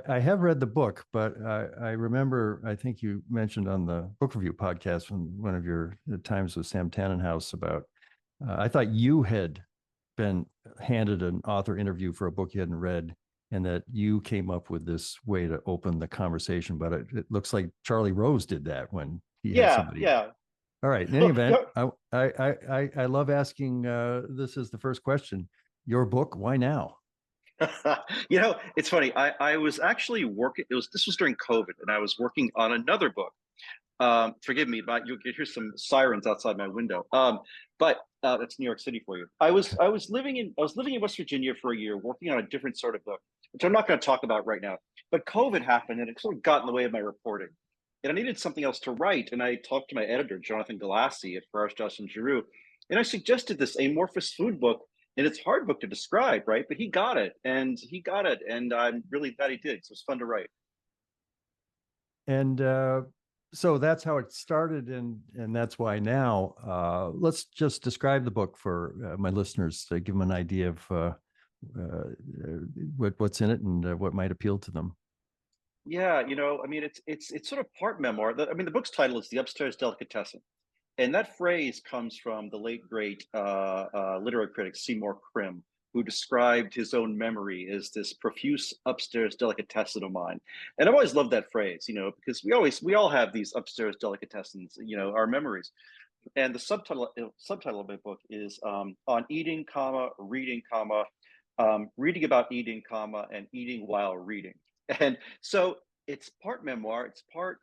I have read the book, but I remember, I think you mentioned on the book review podcast when one of your times with Sam Tannenhouse about, I thought you had been handed an author interview for a book you hadn't read, and that you came up with this way to open the conversation. But it looks like Charlie Rose did that when he had Yeah, somebody. yeah. All right. In any Look, event, I love asking. This is the first question. Your book. Why now? it's funny. I was actually working. This was during COVID, and I was working on another book. Forgive me, but you could hear some sirens outside my window. But That's New York City for you. I was living in West Virginia for a year, working on a different sort of book, which I'm not going to talk about right now. But COVID happened, and it sort of got in the way of my reporting. And I needed something else to write. And I talked to my editor, Jonathan Galassi at Farage, Johnson Giroux, and I suggested this amorphous food book. And it's a hard book to describe, right? But he got it, and I'm really glad he did. So it's fun to write. And so that's how it started, and that's why now. Let's just describe the book for my listeners to give them an idea of uh, what's in it and what might appeal to them. Yeah, I mean, it's sort of part memoir. I mean, the book's title is "The Upstairs Delicatessen," and that phrase comes from the late great literary critic Seymour Krim, who described his own memory as this profuse upstairs delicatessen of mine. And I've always loved that phrase, because we all have these upstairs delicatessens, our memories. And the subtitle of my book is on eating, comma reading, comma reading about eating, comma and eating while reading. And so it's part memoir, it's part,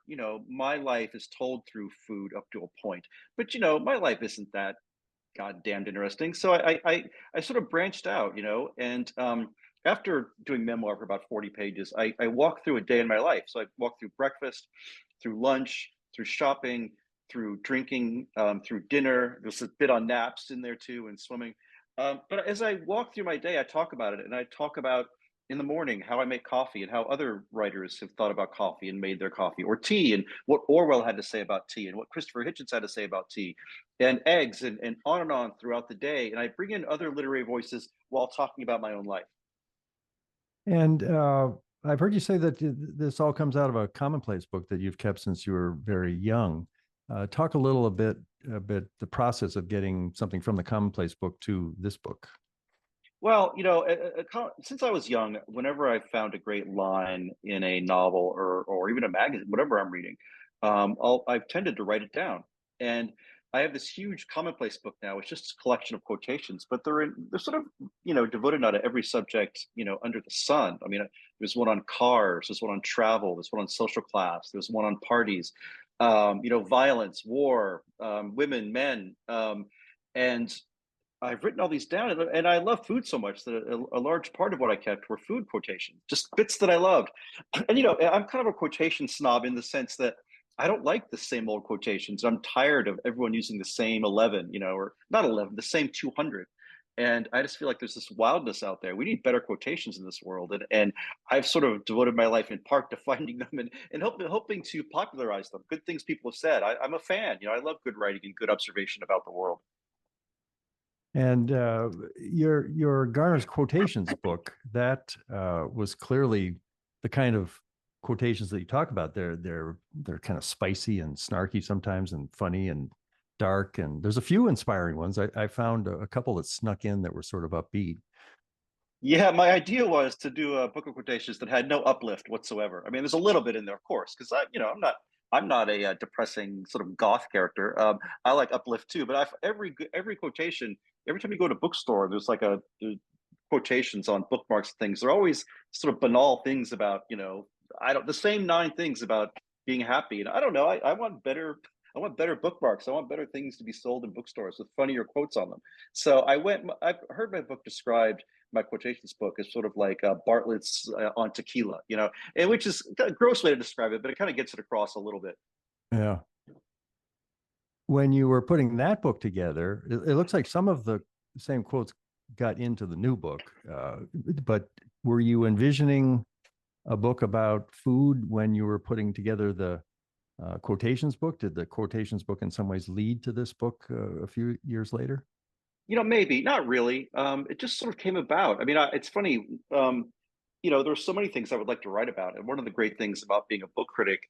my life is told through food up to a point. But my life isn't that goddamned interesting. So I sort of branched out, and after doing memoir for about 40 pages, I walked through a day in my life. So I walked through breakfast, through lunch, through shopping, through drinking, through dinner. There's a bit on naps in there too, and swimming. But as I walk through my day, I talk about it, and I talk about in the morning how I make coffee and how other writers have thought about coffee and made their coffee, or tea, and what Orwell had to say about tea, and what Christopher Hitchens had to say about tea, and eggs, and on throughout the day. And I bring in other literary voices while talking about my own life. And I've heard you say that this all comes out of a commonplace book that you've kept since you were very young. Talk a little a bit the process of getting something from the commonplace book to this book. Well, since I was young, whenever I found a great line in a novel or even a magazine, whatever I'm reading, I've tended to write it down. And I have this huge commonplace book now. It's just a collection of quotations, but they're sort of devoted now to every subject under the sun. I mean, there's one on cars, there's one on travel, there's one on social class, there's one on parties, violence, war, women, men, and I've written all these down, and I love food so much that a large part of what I kept were food quotations, just bits that I loved. And I'm kind of a quotation snob in the sense that I don't like the same old quotations. I'm tired of everyone using the same 11, or not 11, the same 200. And I just feel like there's this wildness out there. We need better quotations in this world, and I've sort of devoted my life in part to finding them and hoping to popularize them. Good things people have said. I'm a fan. I love good writing and good observation about the world. And your Garner's quotations book that was clearly the kind of quotations that you talk about. They're kind of spicy and snarky sometimes, and funny and dark. And there's a few inspiring ones. I found a couple that snuck in that were sort of upbeat. Yeah, my idea was to do a book of quotations that had no uplift whatsoever. I mean, there's a little bit in there, of course, because I'm not a depressing sort of goth character. I like uplift too, but every quotation, every time you go to a bookstore, there's quotations on bookmarks and things. They're always sort of banal things about I don't the same nine things about being happy, and I don't know. I want better. I want better bookmarks. I want better things to be sold in bookstores with funnier quotes on them. So I've heard my book described, my quotations book, as sort of like Bartlett's on tequila, and which is a gross way to describe it, but it kind of gets it across a little bit. Yeah. When you were putting that book together, it looks like some of the same quotes got into the new book. But were you envisioning a book about food when you were putting together the quotations book? Did the quotations book in some ways lead to this book a few years later? Maybe not really. It just sort of came about. I mean, it's funny. there's so many things I would like to write about. And one of the great things about being a book critic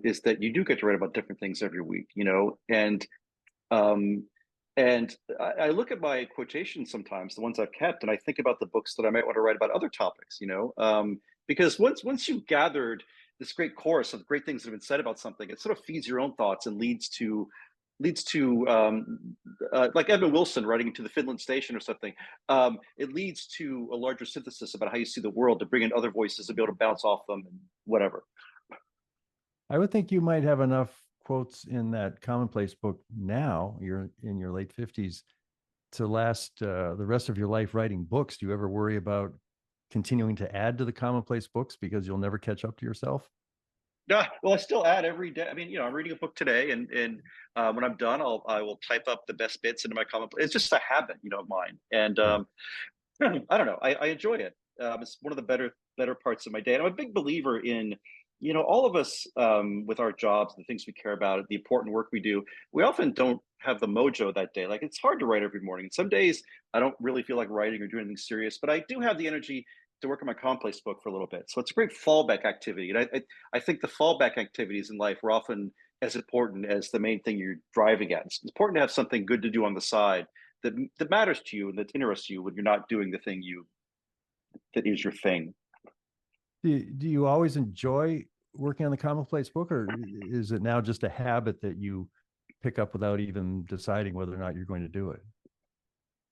is that you do get to write about different things every week, um, and I look at my quotations sometimes, the ones I've kept, and I think about the books that I might want to write about other topics, because once you've gathered this great chorus of great things that have been said about something, it sort of feeds your own thoughts and leads to like Edmund Wilson writing into the Finland Station or something. It leads to a larger synthesis about how you see the world to bring in other voices and be able to bounce off them and whatever. I would think you might have enough quotes in that commonplace book now, you're in your late 50s, to last the rest of your life writing books. Do you ever worry about continuing to add to the commonplace books because you'll never catch up to yourself? Yeah, well, I still add every day. I mean, I'm reading a book today, and when I'm done, I will type up the best bits into my comment. It's just a habit, of mine, and Yeah. I don't know. I enjoy it. It's one of the better parts of my day. And I'm a big believer in, all of us with our jobs, the things we care about, the important work we do. We often don't have the mojo that day. Like it's hard to write every morning. And some days I don't really feel like writing or doing anything serious, but I do have the energy to work on my complex book for a little bit. So it's a great fallback activity. And I think the fallback activities in life are often as important as the main thing you're driving at. It's important to have something good to do on the side that matters to you and that interests you when you're not doing the thing that is your thing. Do you always enjoy working on the commonplace book, or is it now just a habit that you pick up without even deciding whether or not you're going to do it?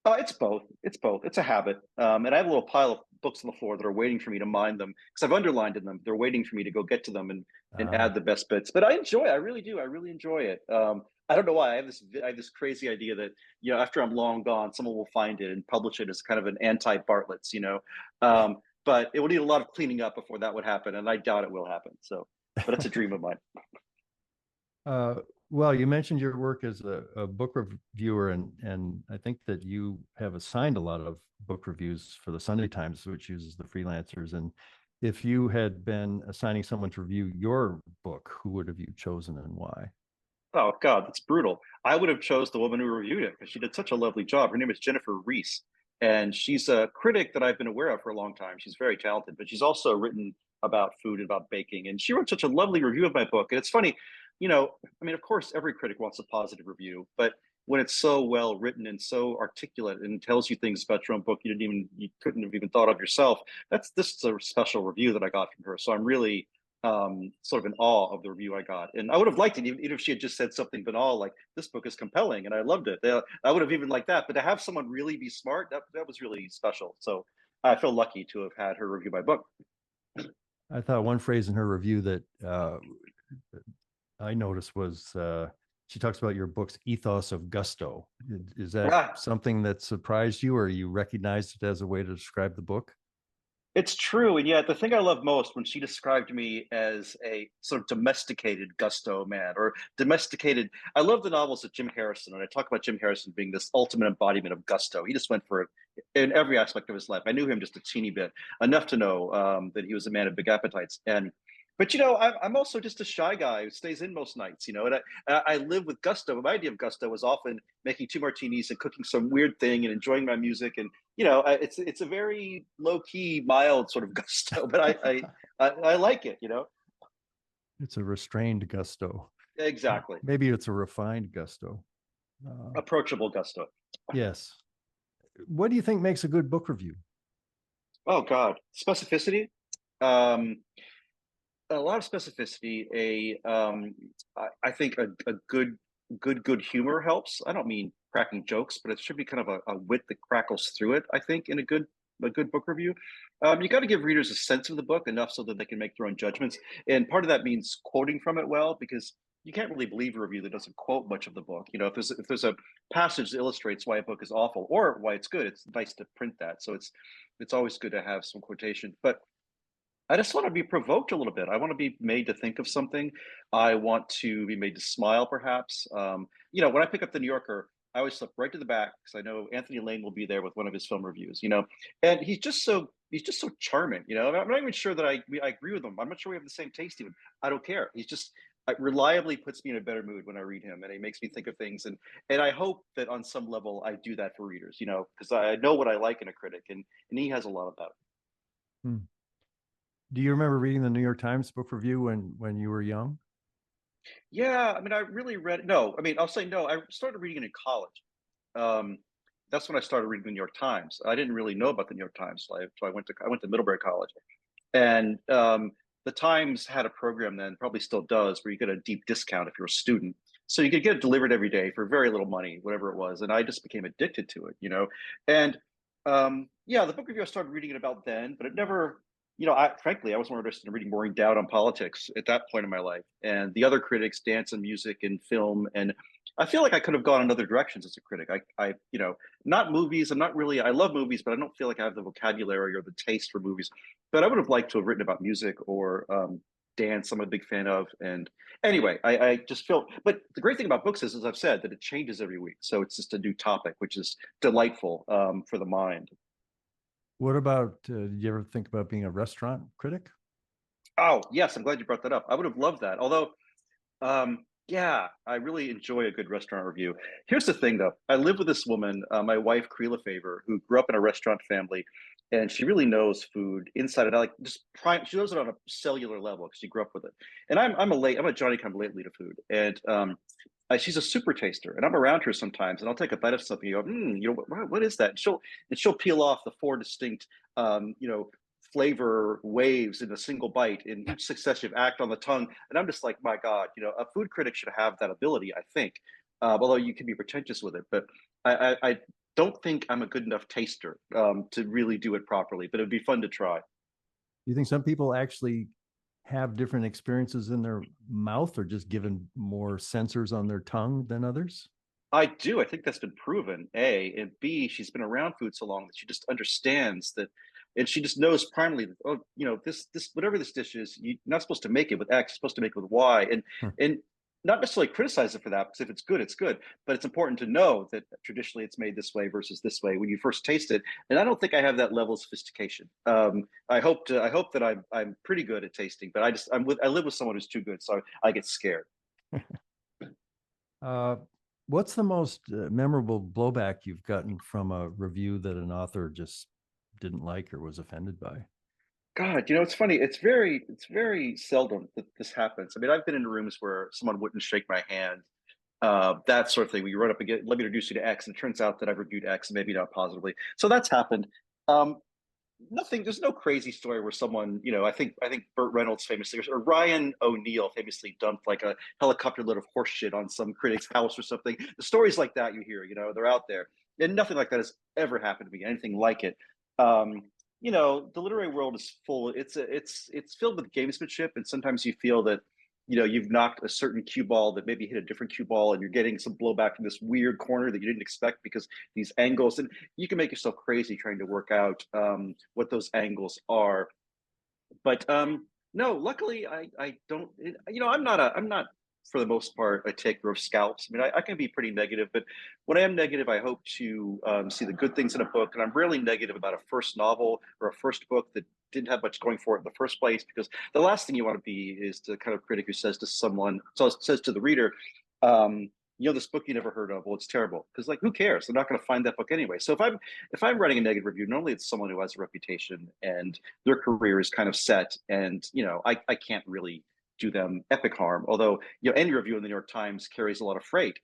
It's both. It's both. It's a habit. And I have a little pile of books on the floor that are waiting for me to mind them because I've underlined in them. They're waiting for me to go get to them and Uh, add the best bits. But I enjoy it. I really do. I really enjoy it. I don't know why. I have this crazy idea that after I'm long gone, someone will find it and publish it as kind of an anti Bartlett's. But it would need a lot of cleaning up before that would happen, and I doubt it will happen. So, but it's a dream of mine. uh, well, you mentioned your work as a book reviewer, and I think that you have assigned a lot of book reviews for the Sunday Times, which uses the freelancers. And if you had been assigning someone to review your book, who would have you chosen and why? Oh God, that's brutal. I would have chose the woman who reviewed it because she did such a lovely job. Her name is Jennifer Reese, and she's a critic that I've been aware of for a long time. She's very talented, but she's also written about food and about baking. And she wrote such a lovely review of my book. And it's funny, I mean, of course, every critic wants a positive review, but when it's so well written and so articulate and tells you things about your own book you couldn't have even thought of yourself, this is a special review that I got from her. So I'm really sort of in awe of the review I got. And I would have liked it even if she had just said something banal like "This book is compelling" and I loved it. I would have even liked that. But to have someone really be smart, that was really special. So I feel lucky to have had her review my book. I thought one phrase in her review that I noticed was she talks about your book's ethos of gusto. Is that Ah, something that surprised you, or you recognized it as a way to describe the book? it's true. And yet, the thing I love most when she described me as a sort of domesticated gusto man or domesticated, I love the novels of Jim Harrison. And I talk about Jim Harrison being this ultimate embodiment of gusto. He just went for it in every aspect of his life. I knew him just a teeny bit, enough to know that he was a man of big appetites. But I'm also just a shy guy who stays in most nights, and I live with gusto. My idea of gusto was often making two martinis and cooking some weird thing and enjoying my music. And it's a very low key, mild sort of gusto, but I like it. It's a restrained gusto. Exactly, Maybe it's a refined gusto. Uh, approachable gusto. yes. What do you think makes a good book review? Oh God, specificity. Um, a lot of specificity. I think a good humor helps. I don't mean cracking jokes, but it should be kind of a wit that crackles through it. I think in a good book review, you got to give readers a sense of the book enough so that they can make their own judgments. And part of that means quoting from it well, because you can't really believe a review that doesn't quote much of the book. If there's a passage that illustrates why a book is awful or why it's good, it's nice to print that. So it's always good to have some quotation, but I just want to be provoked a little bit. I want to be made to think of something. I want to be made to smile, perhaps. When I pick up the New Yorker, I always flip right to the back because I know Anthony Lane will be there with one of his film reviews. And he's just so charming. I'm not even sure that I agree with him. I'm not sure we have the same taste even. I don't care. He's just reliably puts me in a better mood when I read him, and he makes me think of things. And I hope that on some level I do that for readers. Because I know what I like in a critic, and he has a lot of that. Hmm. Do you remember reading the New York Times book review when you were young? Yeah, I mean, I really read no, I mean, I'll say no, I started reading it in college. Um, that's when I started reading the New York Times. I didn't really know about the New York Times, so I went to Middlebury College, and the Times had a program then, probably still does, where you get a deep discount if you're a student. So you could get it delivered every day for very little money, whatever it was, and I just became addicted to it, you know. And yeah, the book review I started reading it about then, but it never, you know, I frankly I was more interested in reading Boring Down on politics at that point in my life, and the other critics, dance and music and film, and I feel like I could have gone in other directions as a critic. You know, not movies. I'm not really. I love movies, but I don't feel like I have the vocabulary or the taste for movies. But I would have liked to have written about music or dance. I'm a big fan of. And anyway, I just feel. But the great thing about books is, as I've said, that it changes every week. So it's just a new topic, which is delightful for the mind. What about, did you ever think about being a restaurant critic? Oh yes, I'm glad you brought that up. I would have loved that. Although yeah, I really enjoy a good restaurant review. Here's the thing, though. I live with this woman, my wife, Creela Favor, who grew up in a restaurant family, and she really knows food inside and out. Like just prime, she knows it on a cellular level because she grew up with it. And I'm a Johnny come lately to food, and she's a super taster, and I'm around her sometimes, and I'll take a bite of something. You go, you know, what is that? And she'll peel off the four distinct, you know, flavor waves in a single bite in each successive act on the tongue. And I'm just like, my God, you know, a food critic should have that ability, I think. Although you can be pretentious with it, but I don't think I'm a good enough taster to really do it properly. But it'd be fun to try. Do you think some people actually have different experiences in their mouth or just given more sensors on their tongue than others? I do. I think that's been proven. A and B. She's been around food so long that she just understands that, and she just knows primarily that, oh, you know, this whatever this dish is, you're not supposed to make it with X. You're supposed to make it with Y, Hmm. and not necessarily criticize it for that because if it's good, it's good. But it's important to know that traditionally it's made this way versus this way when you first taste it. And I don't think I have that level of sophistication. I hope that I'm pretty good at tasting, but I live with someone who's too good, so I get scared. Uh, what's the most memorable blowback you've gotten from a review that an author just didn't like or was offended by? God, you know, it's funny. It's very seldom that this happens. I mean, I've been in rooms where someone wouldn't shake my hand, that sort of thing. Where you run up again, let me introduce you to X, and it turns out that I've reviewed X, and maybe not positively. So that's happened. Um, Nothing. There's no crazy story where someone, you know, I think Burt Reynolds famously or Ryan O'Neal famously dumped like a helicopter load of horse shit on some critic's house or something. The stories like that you hear, you know, they're out there, and nothing like that has ever happened to me. Anything like it. Um, you know, the literary world is full. It's filled with gamesmanship, and sometimes you feel that, you know, you've knocked a certain cue ball that maybe hit a different cue ball, and you're getting some blowback from this weird corner that you didn't expect because these angles, and you can make yourself crazy trying to work out what those angles are. But no, luckily I don't. You know, I'm not for the most part a taker of scalps. I mean, I can be pretty negative, but when I am negative, I hope to see the good things in a book. And I'm rarely negative about a first novel or a first book that didn't have much going for it in the first place, because the last thing you want to be is the kind of critic who says to someone, so says to the reader, you know, this book you never heard of, well, it's terrible, because like who cares, they're not going to find that book anyway. So if I'm writing a negative review, normally it's someone who has a reputation and their career is kind of set, and you know, I can't really do them epic harm. Although, you know, any review in the New York Times carries a lot of freight,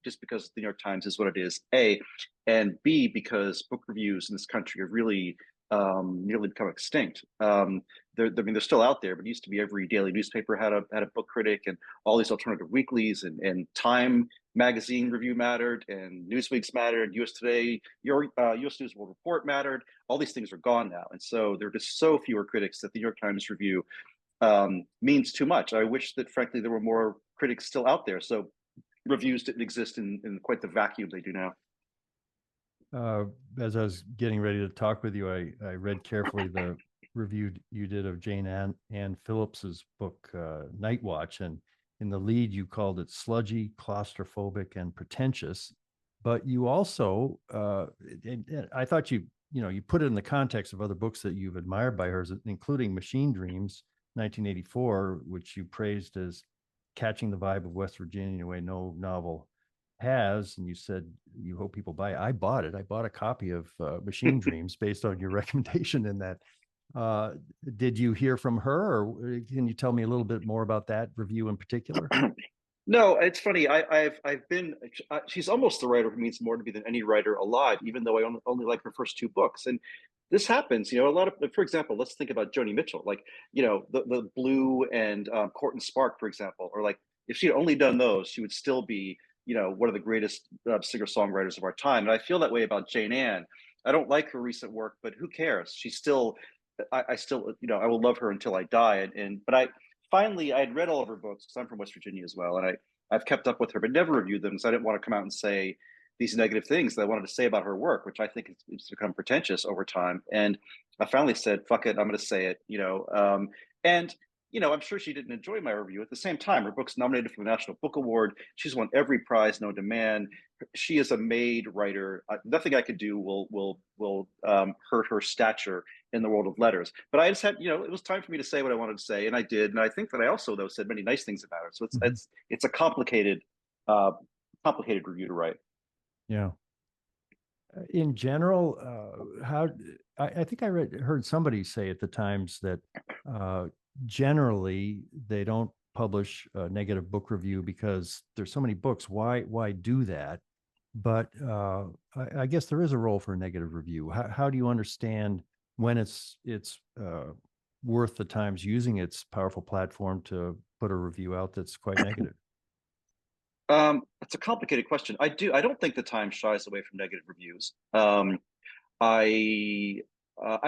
just because the New York Times is what it is, A, and B, because book reviews in this country have really nearly become extinct. I mean, they're still out there, but it used to be every daily newspaper had a book critic, and all these alternative weeklies and Time magazine review mattered, and Newsweek's mattered, U.S. Today, your U.S. News World Report mattered. All these things are gone now, and so there are just so fewer critics that the New York Times review means too much. I wish that, frankly, there were more critics still out there, so reviews didn't exist in quite the vacuum they do now. Uh, as I was getting ready to talk with you, I read carefully the review you did of Ann Phillips's book, Night Watch. And in the lead, you called it sludgy, claustrophobic, and pretentious. But you also, I thought you know, you put it in the context of other books that you've admired by hers, including Machine Dreams, 1984, which you praised as catching the vibe of West Virginia in a way no novel has. And you said you hope people buy it. I bought it. I bought a copy of Machine Dreams based on your recommendation in that. Uh, did you hear from her, or can you tell me a little bit more about that review in particular? No, it's funny. I've been. She's almost the writer who means more to me than any writer alive, even though I only like her first two books. And this happens, a lot of, for example, let's think about Joni Mitchell, like the Blue and Court and Spark, for example, or like if she had only done those, she would still be one of the greatest singer songwriters of our time. And I feel that way about Jane Ann. I don't like her recent work, but who cares? She's still. I still, I will love her until I die. But I had read all of her books because I'm from West Virginia as well, and I've kept up with her, but never reviewed them because I didn't want to come out and say these negative things that I wanted to say about her work, which I think it's become pretentious over time. And I finally said, "Fuck it, I'm going to say it." And I'm sure she didn't enjoy my review. At the same time, her book's nominated for the National Book Award. She's won every prize known to man. She is a made writer. Nothing I could do will hurt her stature in the world of letters. But I just had, it was time for me to say what I wanted to say, and I did. And I think that I also, though, said many nice things about her. So it's Mhm. it's a uh, complicated review to write. Yeah. In general, how I think heard somebody say at the Times that uh, generally they don't publish a negative book review because there's so many books. Why do that? But I guess there is a role for a negative review. How do you understand when it's worth the Times using its powerful platform to put a review out that's quite negative? It's a complicated question. I don't think the Times shies away from negative reviews. I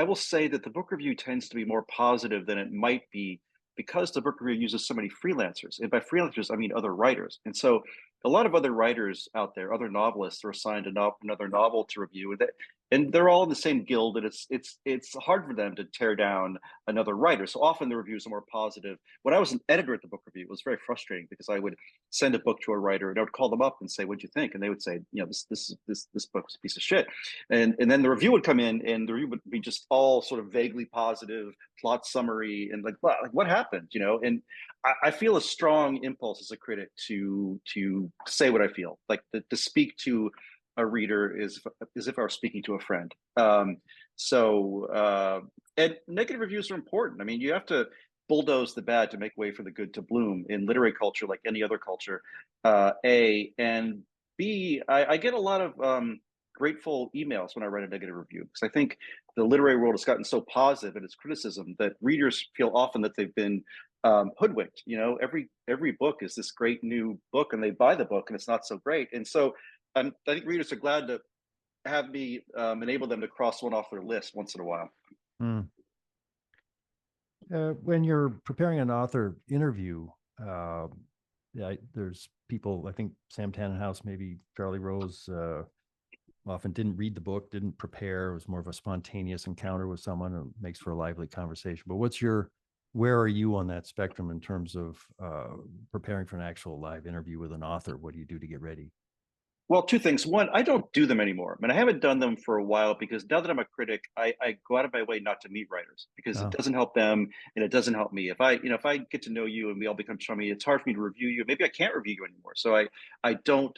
will say that the book review tends to be more positive than it might be because the book review uses so many freelancers. And by freelancers, I mean other writers. And so a lot of other writers out there, other novelists, are assigned another novel to review, and they're all in the same guild. And it's hard for them to tear down another writer. So often the reviews are more positive. When I was an editor at the book review, it was very frustrating because I would send a book to a writer and I would call them up and say, "What'd you think?" And they would say, this book's a piece of shit." And then the review would come in, and the review would be just all sort of vaguely positive, plot summary, and like what happened, And I feel a strong impulse as a critic to say what I feel, like to speak to a reader is as if I were speaking to a friend. And negative reviews are important. I mean, you have to bulldoze the bad to make way for the good to bloom in literary culture, like any other culture. A and B, I get a lot of grateful emails when I write a negative review because I think the literary world has gotten so positive in its criticism that readers feel often that they've been hoodwinked. Every book is this great new book, and they buy the book, and it's not so great. And so I think readers are glad to have me enable them to cross one off their list once in a while. Hmm. When you're preparing an author interview, uh, yeah, there's people. I think Sam Tannenhouse, maybe Charlie Rose, often didn't read the book, didn't prepare. It was more of a spontaneous encounter with someone. It makes for a lively conversation. But where are you on that spectrum in terms of preparing for an actual live interview with an author? What do you do to get ready? Well, two things. One, I don't do them anymore. I mean, I haven't done them for a while because now that I'm a critic, I go out of my way not to meet writers because it Oh, doesn't help them and it doesn't help me. If I get to know you and we all become chummy, it's hard for me to review you. Maybe I can't review you anymore. So I don't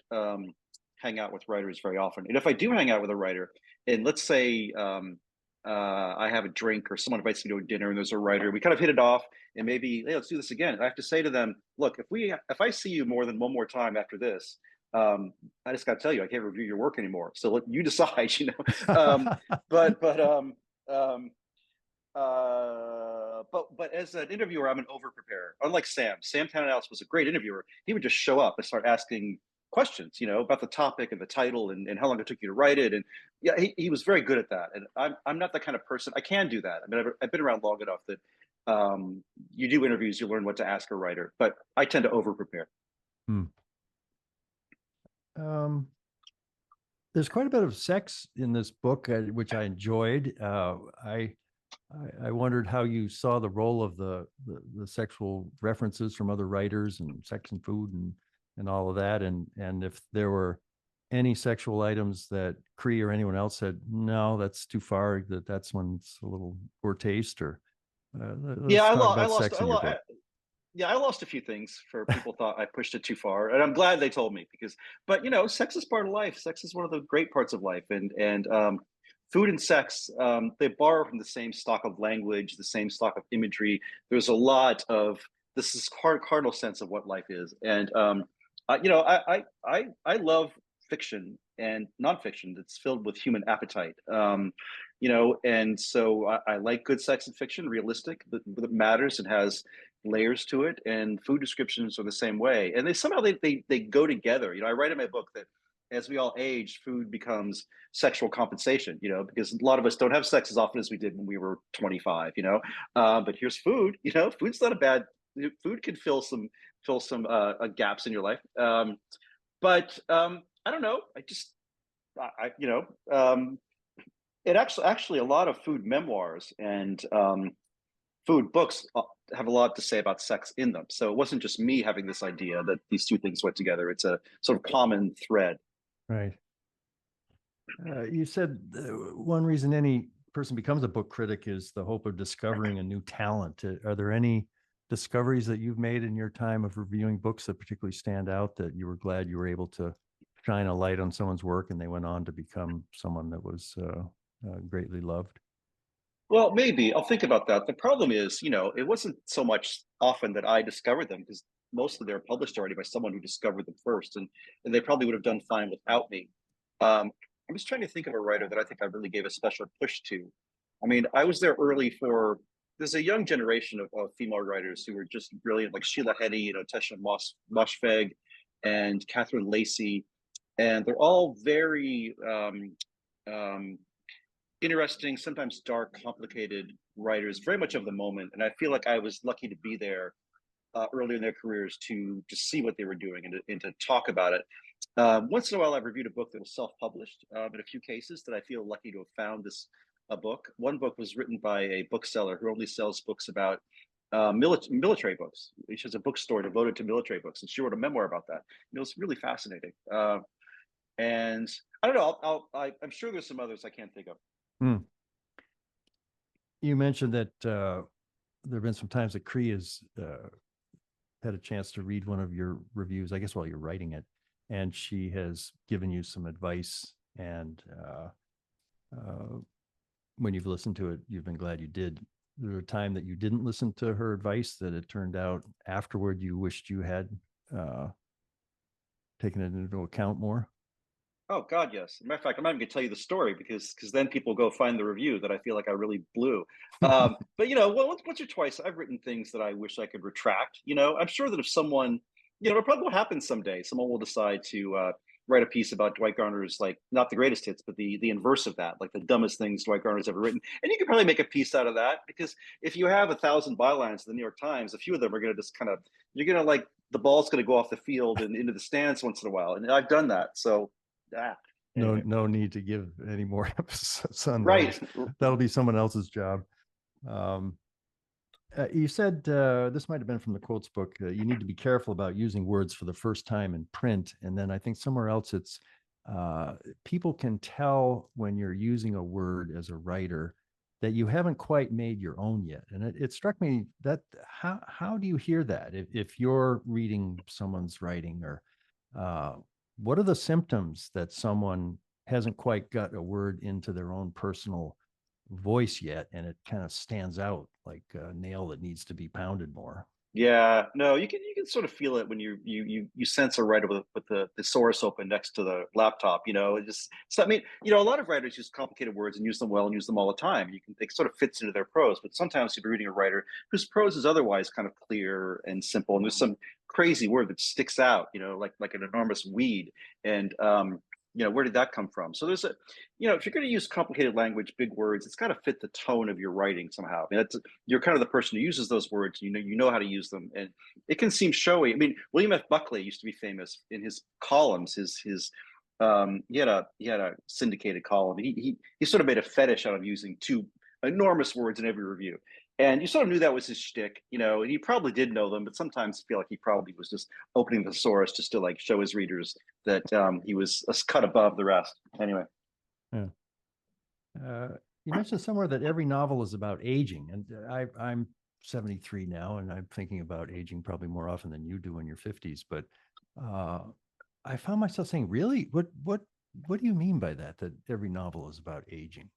hang out with writers very often. And if I do hang out with a writer, and let's say I have a drink or someone invites me to a dinner and there's a writer, we kind of hit it off, and maybe, hey, let's do this again. I have to say to them, look, if I see you more than one more time after this, I just got to tell you, I can't review your work anymore. So let you decide, but um, but as an interviewer, I'm an over preparer. Unlike Sam Tannenhouse was a great interviewer. He would just show up and start asking questions, about the topic and the title and how long it took you to write it. And yeah, he was very good at that. And I'm not the kind of person I can do that. I mean, I've been around long enough that you do interviews, you learn what to ask a writer, but I tend to over prepare. hmm. Um, there's quite a bit of sex in this book, which I enjoyed. I wondered how you saw the role of the sexual references from other writers and sex and food and all of that, and if there were any sexual items that Cree or anyone else said, no, that's too far. That's when it's a little poor taste. Or Yeah, let's talk about sex in your book. yeah, I lost a few things for people thought I pushed it too far, and I'm glad they told me because, but sex is part of life. Sex is one of the great parts of life, and food and sex, they borrow from the same stock of language, the same stock of imagery. There's a lot of this is cardinal sense of what life is, and I love fiction and nonfiction that's filled with human appetite. And so I like good sex and fiction, realistic, that matters and has layers to it. And food descriptions are the same way, and they somehow they go together. I write in my book that as we all age, food becomes sexual compensation. Because a lot of us don't have sex as often as we did when we were 25. But here's food. Food's not a bad. Food can fill some gaps in your life. But I don't know. I just I you know it actually a lot of food memoirs and food books have a lot to say about sex in them. So it wasn't just me having this idea that these two things went together. It's a sort of common thread. Right. You said one reason any person becomes a book critic is the hope of discovering a new talent. Are there any discoveries that you've made in your time of reviewing books that particularly stand out that you were glad you were able to shine a light on someone's work and they went on to become someone that was greatly loved? Well, maybe I'll think about that. The problem is, it wasn't so much often that I discovered them because most of them are published already by someone who discovered them first, and they probably would have done fine without me. I'm just trying to think of a writer that I think I really gave a special push to. I mean, I was there early for. There's a young generation of female writers who were just brilliant, like Sheila Heti, Tesha Moshfegh, and Catherine Lacey, and they're all very um, interesting, sometimes dark, complicated writers, very much of the moment. And I feel like I was lucky to be there early in their careers to see what they were doing and to talk about it. Once in a while, I've reviewed a book that was self-published. In a few cases, that I feel lucky to have found this a book. One book was written by a bookseller who only sells books about military books. She has a bookstore devoted to military books, and she wrote a memoir about that. It's really fascinating. And I don't know. I'm sure there's some others I can't think of. Hmm. You mentioned that there have been some times that Cree has had a chance to read one of your reviews, I guess, while you're writing it, and she has given you some advice. And when you've listened to it, you've been glad you did. There a time that you didn't listen to her advice that it turned out afterward you wished you had taken it into account more? Oh God, yes. As a matter of fact, I'm not even gonna tell you the story because then people go find the review that I feel like I really blew. But well, once or twice I've written things that I wish I could retract. I'm sure that if someone, it probably will happen someday. Someone will decide to write a piece about Dwight Garner's like not the greatest hits, but the inverse of that, like the dumbest things Dwight Garner's ever written. And you could probably make a piece out of that because if you have 1,000 bylines in the New York Times, a few of them are gonna just kind of you're gonna like the ball's gonna go off the field and into the stands once in a while. And I've done that. So ah, anyway. No need to give any more emphasis on Right. those. That'll be someone else's job. Um, you said this might have been from the quotes book. You need to be careful about using words for the first time in print, and then I think somewhere else it's people can tell when you're using a word as a writer that you haven't quite made your own yet. And it struck me that how do you hear that if you're reading someone's writing or what are the symptoms that someone hasn't quite got a word into their own personal voice yet and it kind of stands out like a nail that needs to be pounded more? Yeah. No, you can sort of feel it when you sense a writer with the thesaurus open next to the laptop. It just so I mean, a lot of writers use complicated words and use them well and use them all the time. It sort of fits into their prose, but sometimes you'll be reading a writer whose prose is otherwise kind of clear and simple, and there's some crazy word that sticks out, like an enormous weed. And where did that come from? So there's if you're going to use complicated language, big words, it's got to fit the tone of your writing somehow. I mean, you're kind of the person who uses those words. You know how to use them, and it can seem showy. I mean, William F. Buckley used to be famous in his columns. He had a syndicated column. He sort of made a fetish out of using two enormous words in every review. And you sort of knew that was his shtick, and he probably did know them, but sometimes I feel like he probably was just opening the source just to like show his readers that he was a cut above the rest. Anyway. Yeah. You mentioned somewhere that every novel is about aging, and I'm 73 now, and I'm thinking about aging probably more often than you do in your 50s. But I found myself saying, "Really? What do you mean by that? That every novel is about aging?"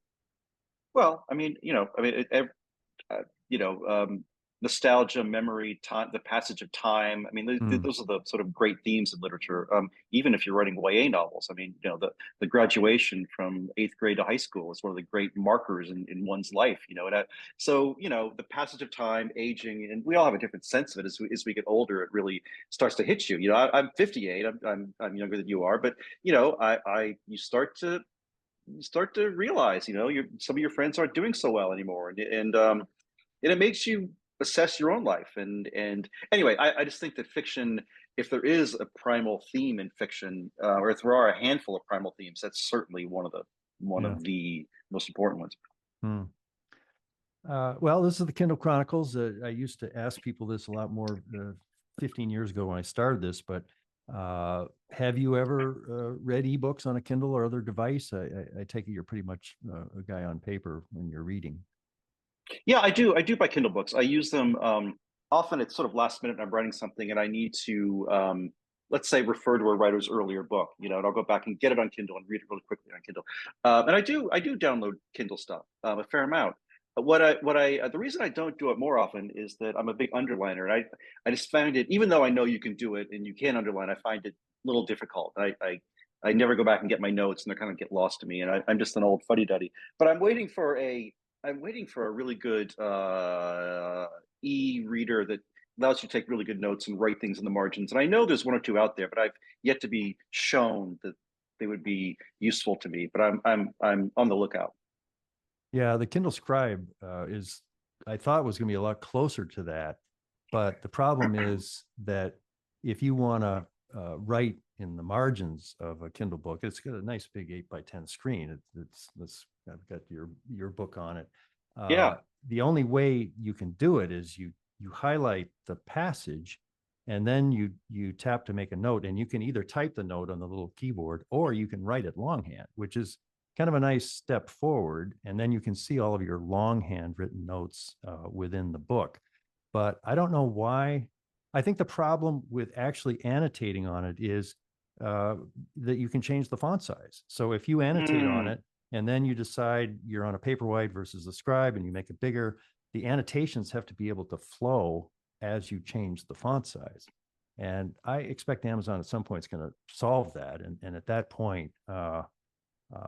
Well, uh, you know, nostalgia, memory, time, the passage of time. I mean, Mm, those are the sort of great themes in literature. Even if you're writing YA novels, I mean, the graduation from eighth grade to high school is one of the great markers in one's life. So the passage of time, aging, and we all have a different sense of it as we get older. It really starts to hit you. I'm 58. I'm younger than you are, but you start to realize, some of your friends aren't doing so well anymore, and it makes you assess your own life. And anyway, I just think that fiction, if there is a primal theme in fiction, or if there are a handful of primal themes, that's certainly one yeah. of the most important ones. Hmm. Well, this is the Kindle Chronicles. I used to ask people this a lot more 15 years ago when I started this, but have you ever read ebooks on a Kindle or other device? I take it you're pretty much a guy on paper when you're reading. Yeah, I do. I do buy Kindle books. I use them often. It's sort of last minute. I'm writing something, and I need to, let's say, refer to a writer's earlier book. And I'll go back and get it on Kindle and read it really quickly on Kindle. And I do download Kindle stuff a fair amount. The reason I don't do it more often is that I'm a big underliner, and I just find it, even though I know you can do it and you can underline, I find it a little difficult. I never go back and get my notes, and they kind of get lost to me, and I'm just an old fuddy duddy. But I'm waiting for a really good e-reader that allows you to take really good notes and write things in the margins. And I know there's one or two out there, but I've yet to be shown that they would be useful to me. But I'm on the lookout. Yeah, the Kindle Scribe I thought was going to be a lot closer to that. But the problem is that if you want to write in the margins of a Kindle book, it's got a nice big 8 by 10 screen. I've got your book on it. Yeah. The only way you can do it is you highlight the passage and then you tap to make a note, and you can either type the note on the little keyboard or you can write it longhand, which is kind of a nice step forward. And then you can see all of your longhand written notes within the book. But I don't know why. I think the problem with actually annotating on it is uh, that you can change the font size. So if you annotate on Mm. it and then you decide you're on a Paperwhite versus the Scribe and you make it bigger, the annotations have to be able to flow as you change the font size. And I expect Amazon at some point is going to solve that. And at that point,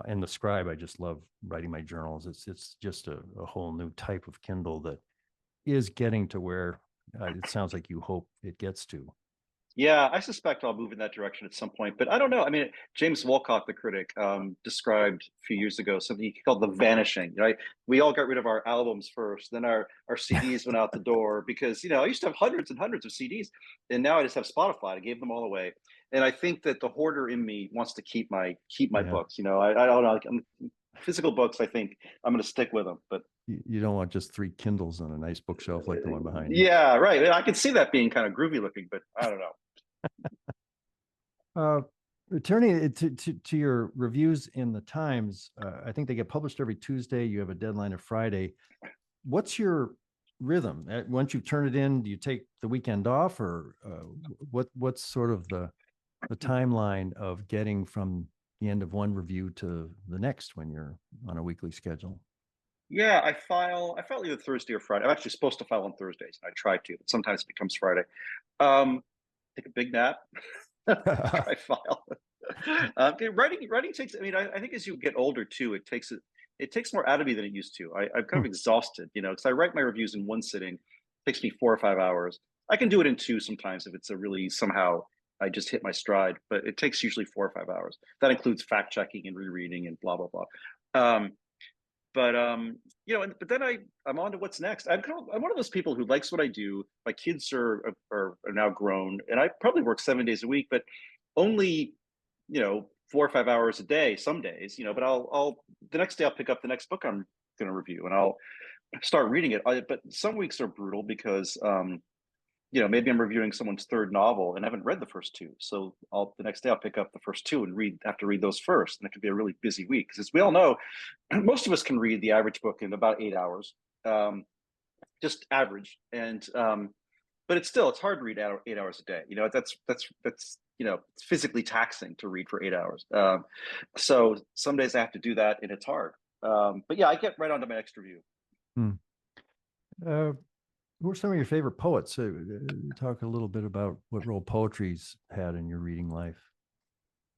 and the Scribe, I just love writing my journals. It's just a whole new type of Kindle that is getting to where it sounds like you hope it gets to. Yeah, I suspect I'll move in that direction at some point, but I don't know. I mean, James Wolcott, the critic, described a few years ago something he called the vanishing. Right? We all got rid of our albums first, then our CDs went out the door because I used to have hundreds and hundreds of CDs, and now I just have Spotify. I gave them all away, and I think that the hoarder in me wants to keep my Yeah, books. I don't know. Physical books, I think I'm going to stick with them, but you don't want just 3 Kindles on a nice bookshelf like the one behind you. yeah, right. I can see that being kind of groovy looking, but I don't know. Uh, Returning to your reviews in the Times, I think they get published every Tuesday. You have a deadline of Friday. What's your rhythm? Once you turn it in, do you take the weekend off, or what's sort of the timeline of getting from the end of one review to the next when you're on a weekly schedule? Yeah, I file either Thursday or Friday. I'm actually supposed to file on Thursdays. I try to, but sometimes it becomes Friday. Take a big nap. I file. Okay, writing takes. I mean, I think as you get older too, it takes more out of me than it used to. I'm kind of exhausted, because I write my reviews in one sitting. It takes me 4 or 5 hours. I can do it in two sometimes if it's a really somehow I just hit my stride, but it takes usually 4 or 5 hours. That includes fact checking and rereading and blah blah blah. Um, but then I'm on to what's next. I'm one of those people who likes what I do. My kids are now grown, and I probably work 7 days a week, but only 4 or 5 hours a day some days. But I'll the next day I'll pick up the next book I'm going to review, and I'll start reading it. But some weeks are brutal because maybe I'm reviewing someone's third novel and haven't read the first two. So the next day I'll pick up the first two and have to read those first. And it could be a really busy week. Because as we all know, most of us can read the average book in about 8 hours, just average. But it's hard to read 8 hours a day. That's it's physically taxing to read for 8 hours. So some days I have to do that and it's hard. But yeah, I get right onto my next review. Hmm. Uh, who are some of your favorite poets? Talk a little bit about what role poetry's had in your reading life.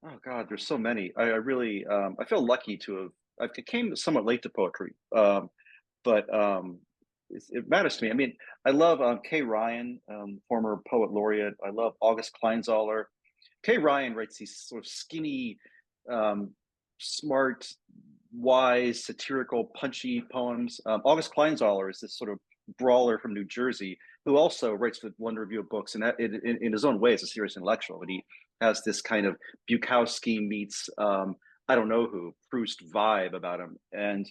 Oh God, there's so many. I really, I feel lucky to have. I came somewhat late to poetry, but it matters to me. I mean, I love Kay Ryan, former poet laureate. I love August Kleinzahler. Kay Ryan writes these sort of skinny, um, smart, wise, satirical, punchy poems. August Kleinzahler is this sort of brawler from New Jersey who also writes the one review of books, and that, in his own way, is a serious intellectual. But he has this kind of Bukowski meets I don't know who Proust vibe about him. And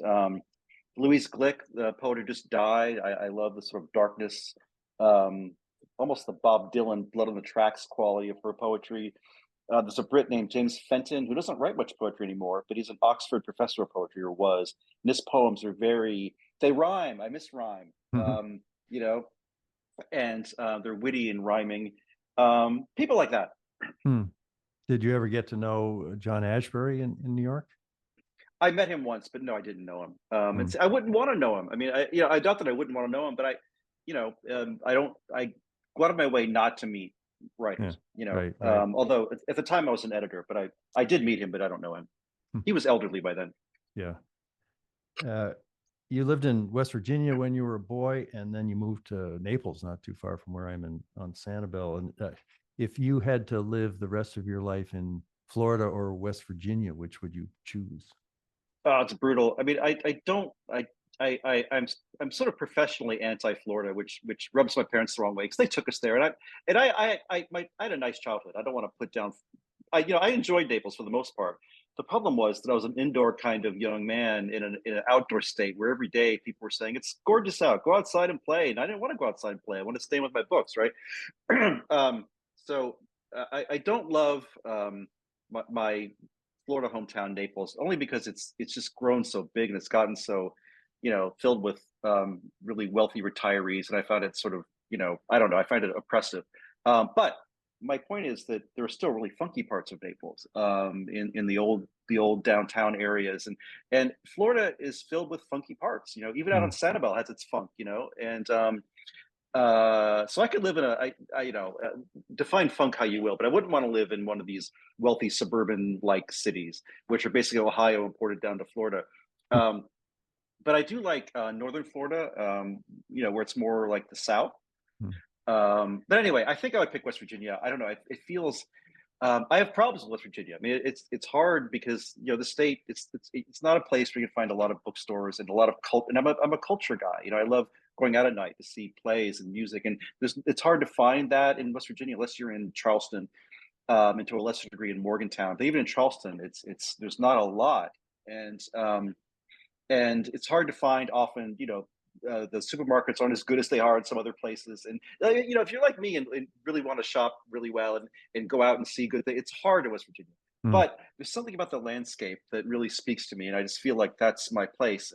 Louise Glick, the poet who just died, I love the sort of darkness, um, almost the Bob Dylan blood on the tracks quality of her poetry. There's a Brit named James Fenton who doesn't write much poetry anymore, but he's an Oxford professor of poetry, or was. And his poems are they rhyme. I miss rhyme, Mhm. you know, and they're witty and rhyming. People like that. Hmm. Did you ever get to know John Ashbery in New York? I met him once, but no, I didn't know him. Hmm. I wouldn't want to know him. I mean, I doubt that I wouldn't want to know him, but I don't. I go out of my way not to meet Yeah, writers. right, right. Although at the time I was an editor, but I did meet him, but I don't know him. Hmm. He was elderly by then. Yeah. Uh, you lived in West Virginia when you were a boy, and then you moved to Naples, not too far from where I'm in on Sanibel. And if you had to live the rest of your life in Florida or West Virginia, which would you choose? Oh, it's brutal. I mean, I don't. I'm sort of professionally anti-Florida, which rubs my parents the wrong way because they took us there, I had a nice childhood. I don't want to put down. I enjoyed Naples for the most part. The problem was that I was an indoor kind of young man in an outdoor state where every day people were saying it's gorgeous out, go outside and play, and I didn't want to go outside and play. I want to stay with my books, right? So I don't love my Florida hometown, Naples, only because it's just grown so big and it's gotten so, filled with really wealthy retirees, and I found it sort of, I don't know, I find it oppressive. But my point is that there are still really funky parts of Naples, in the old downtown areas, and Florida is filled with funky parts. Even out Hmm. on Sanibel has its funk, and so I could live in define funk how you will, but I wouldn't want to live in one of these wealthy suburban like cities, which are basically Ohio imported down to Florida. Um, but I do like northern Florida, where it's more like the South. Hmm. But anyway, I think I would pick West Virginia. I don't know. It feels. I have problems with West Virginia. I mean, it's hard because the state it's not a place where you can find a lot of bookstores and a lot of cult. And I'm a culture guy. I love going out at night to see plays and music, and it's hard to find that in West Virginia unless you're in Charleston, and to a lesser degree in Morgantown. But even in Charleston, it's there's not a lot, and and it's hard to find often. The supermarkets aren't as good as they are in some other places, and if you're like me and really want to shop really well and go out and see good things, it's hard in West Virginia. Hmm. But there's something about the landscape that really speaks to me, and I just feel like that's my place.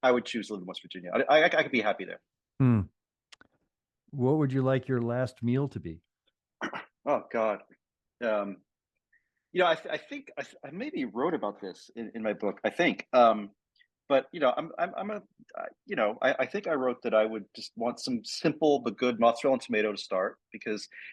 I would choose to live in West Virginia. I could be happy there. Hmm. What would you like your last meal to be? Oh God. Um, I think I maybe wrote about this in my book. I think, but I'm a, I think I wrote that I would just want some simple but good mozzarella and tomato to start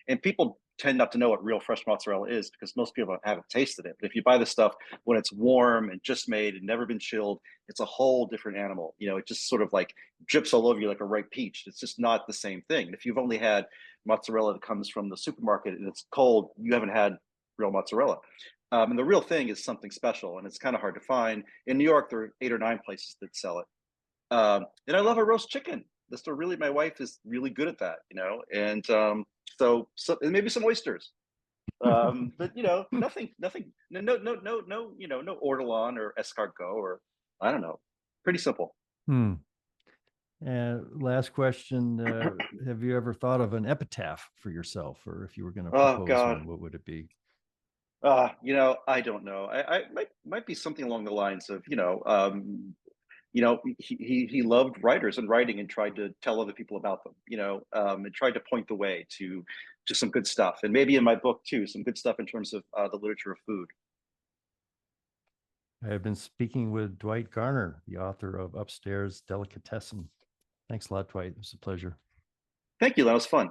and people tend not to know what real fresh mozzarella is because most people haven't tasted it. But if you buy the stuff when it's warm and just made and never been chilled, it's a whole different animal. It just sort of like drips all over you like a ripe peach. It's just not the same thing. And if you've only had mozzarella that comes from the supermarket and it's cold, you haven't had real mozzarella. And the real thing is something special, and it's kind of hard to find. In New York, there are 8 or 9 places that sell it. And I love a roast chicken. My wife is really good at that, and and maybe some oysters. But nothing, no ortolan or escargot or I don't know. Pretty simple. Hmm. And last question, have you ever thought of an epitaph for yourself, or if you were going to Oh propose God. one, what would it be? I don't know. I might be something along the lines of, he loved writers and writing and tried to tell other people about them, and tried to point the way to some good stuff. And maybe in my book too, some good stuff in terms of the literature of food. I have been speaking with Dwight Garner, the author of Upstairs Delicatessen. Thanks a lot, Dwight. It was a pleasure. Thank you. That was fun.